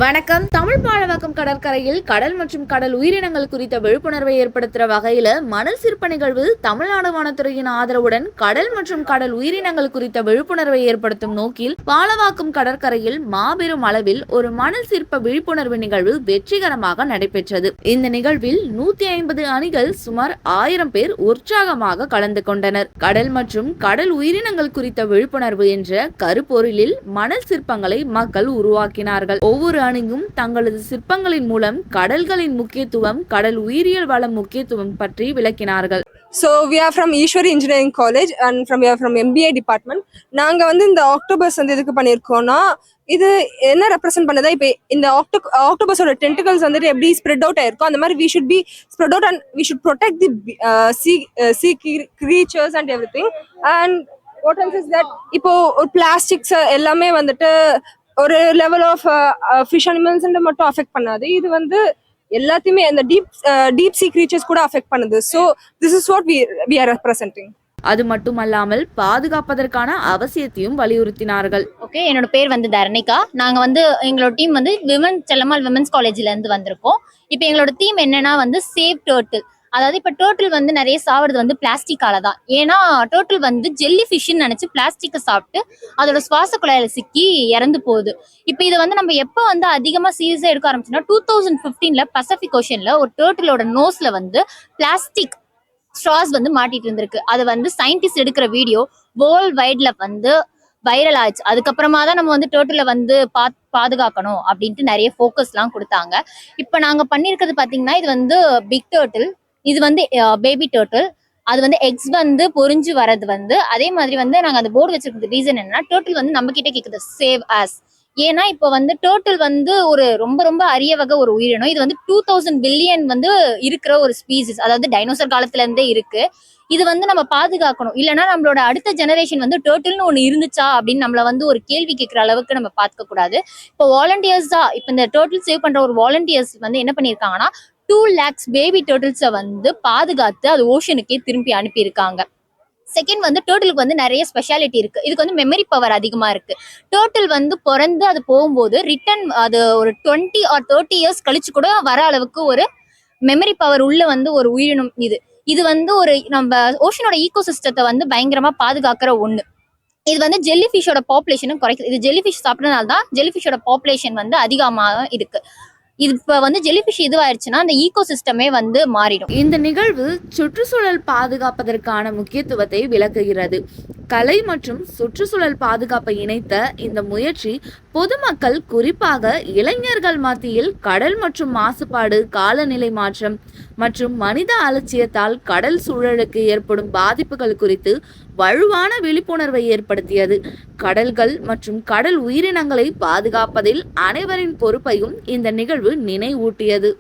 வணக்கம். தமிழ் பாலவாக்கம் கடற்கரையில் கடல் மற்றும் கடல் உயிரினங்கள் குறித்த விழிப்புணர்வை ஏற்படுத்துற வகையில மணல் சிற்ப நிகழ்வு தமிழ்நாடு வனத்துறையின் ஆதரவுடன் கடல் மற்றும் கடல் உயிரினங்கள் குறித்த விழிப்புணர்வை ஏற்படுத்தும் நோக்கில் பாலவாக்கம் கடற்கரையில் மாபெரும் அளவில் ஒரு மணல் சிற்ப விழிப்புணர்வு நிகழ்வு வெற்றிகரமாக நடைபெற்றது. இந்த நிகழ்வில் 150 அணிகள் சுமார் 1000 பேர் உற்சாகமாக கலந்து கொண்டனர். கடல் மற்றும் கடல் உயிரினங்கள் குறித்த விழிப்புணர்வு என்ற கருப்பொருளில் மணல் சிற்பங்களை மக்கள் உருவாக்கினார்கள். ஒவ்வொரு அணியும் தங்களது சிற்பங்களின் மூலம் கடல்களின் முக்கியத்துவம், கடல் உயிரியல் வள முக்கியத்துவம் பற்றி விளக்கினார்கள். So we are from Ishwari Engineering College and we are from MBA department. நாங்க இந்த ஆக்டோபஸ் எதுக்கு பண்ணிருக்கோம்னா, இது என்ன ரெப்ரசென்ட் பண்ணதா, இப்போ இந்த ஆக்டோபஸோட டென்டிகல்ஸ் எப்படி ஸ்ப்ரெட் அவுட் ஆயிருக்கும், அந்த மாதிரி we should be spread out and we should protect the sea creatures and everything. And what else is that, இப்போ ஒரு பிளாஸ்டிக்ஸ் எல்லாமே ஒரு லெவல் ஆஃப் ஃபிஷ் அனிமல்ஸ் மட்டும் அஃபெக்ட் பண்ணாது. இது எல்லாத்தையுமே இந்த டீப் சீ கிரீச்சர்ஸ் கூட அஃபெக்ட் பண்ணுது. So this is what we are representing. அது மட்டுமல்லாமல் பாதுகாப்பதற்கான அவசியத்தையும் வலியுறுத்தினார்கள். ஓகே, என்னோட பேர் தரணிகா. நாங்க எங்களோட டீம் செல்லம்மாள் விமன்ஸ் காலேஜ்ல இருந்து வந்திருக்கோம். இப்போ எங்களோட தீம் என்னன்னா சேவ் டர்ட்டில். அதாவது இப்போ டர்ட்டில் நிறைய சாப்பிடுறது பிளாஸ்டிக்கால தான். ஏன்னா டர்ட்டில் ஜெல்லி ஃபிஷ்ன்னு நினைச்சு பிளாஸ்டிக்கை சாப்பிட்டு அதோட சுவாச குழாயில சிக்கி இறந்து போகுது. இப்போ இது நம்ம எப்போ அதிகமா சீரியஸா எடுக்க ஆரம்பிச்சோம்னா 2015 பசிபிக் ஓஷன்ல ஒரு டர்ட்டிலோட நோஸ்ல பிளாஸ்டிக் ஸ்ட்ராஸ் மாட்டிட்டு இருந்திருக்கு. அது சயின்டிஸ்ட் எடுக்கிற வீடியோ வேர்ல்ட் வைட்ல வைரல் ஆச்சு. அதுக்கப்புறமா தான் நம்ம டர்ட்டில பாதுகாக்கணும் அப்படின்ட்டு நிறைய ஃபோக்கஸ்லாம் கொடுத்தாங்க. இப்போ நாங்க பண்ணிருக்கிறது பாத்தீங்கன்னா, இது பிக் டர்ட்டில், இது பேபி டர்ட்டில். அது எக்ஸ் பொறிஞ்சு வர்றது அதே மாதிரி நாங்க அந்த போர்டு வச்சிருக்கிறது ரீசன் என்னன்னா, டர்ட்டில் நம்ம கிட்ட கேக்குது சேவ் ஆஸ். ஏன்னா இப்போ டர்ட்டில் ஒரு ரொம்ப ரொம்ப அரிய வகை ஒரு உயிரினம். இது 2000 பில்லியன் இருக்கிற ஒரு ஸ்பீசிஸ், அதாவது டைனோசர் காலத்துல இருந்தே இருக்கு. இது நம்ம பாதுகாக்கணும். இல்லைன்னா நம்மளோட அடுத்த ஜெனரேஷன் டர்ட்டில்னு ஒண்ணு இருந்துச்சா அப்படின்னு நம்மள ஒரு கேள்வி கேட்கிற அளவுக்கு நம்ம பார்க்க கூடாது. இப்போ வாலண்டியர்ஸா இப்போ இந்த டர்ட்டில் சேவ் பண்ற ஒரு வாலண்டியர்ஸ் என்ன பண்ணிருக்காங்கன்னா, 2 lakhs பேபி டர்ட்டில்ஸை பாதுகாத்து அது ஓஷனுக்கே திரும்பி அனுப்பியிருக்காங்க. செகண்ட் டர்ட்டிலுக்கு நிறைய ஸ்பெஷாலிட்டி இருக்கு. இதுக்கு மெமரி பவர் அதிகமா இருக்கு. டர்ட்டில் பிறந்து அது போகும்போது ரிட்டர்ன் அது ஒரு 20 or 30 years கழிச்சு கூட வர அளவுக்கு ஒரு மெமரி பவர் உள்ள ஒரு உயிரினம். இது ஒரு நம்ம ஓஷனோட ஈகோசிஸ்டத்தை பயங்கரமா பாதுகாக்கிற ஒண்ணு. இது ஜெல்லி ஃபிஷோட பாப்புலேஷனும் குறைக்குது. இது ஜெல்லி ஃபிஷ் சாப்பிட்டனால தான் ஜெல்லி ஃபிஷோட பாப்புலேஷன் அதிகமாக இருக்கு. இது இப்ப ஜெல்லிஃபிஷ் இதுவாயிருச்சுன்னா அந்த ஈகோசிஸ்டமே மாறிடும். இந்த நிகழ்வு சுற்றுச்சூழல் பாதுகாப்பதற்கான முக்கியத்துவத்தை விளக்குகிறது. கலை மற்றும் சுற்றுச்சூழல் பாதுகாப்பை இணைத்த இந்த முயற்சி பொதுமக்கள், குறிப்பாக இளைஞர்கள் மத்தியில் கடல் மற்றும் மாசுபாடு, காலநிலை மாற்றம் மற்றும் மனித அலட்சியத்தால் கடல் சூழலுக்கு ஏற்படும் பாதிப்புகள் குறித்து வலுவான விழிப்புணர்வை ஏற்படுத்தியது. கடல்கள் மற்றும் கடல் உயிரினங்களை பாதுகாப்பதில் அனைவரின் பொறுப்பையும் இந்த நிகழ்வு நினைவூட்டியது.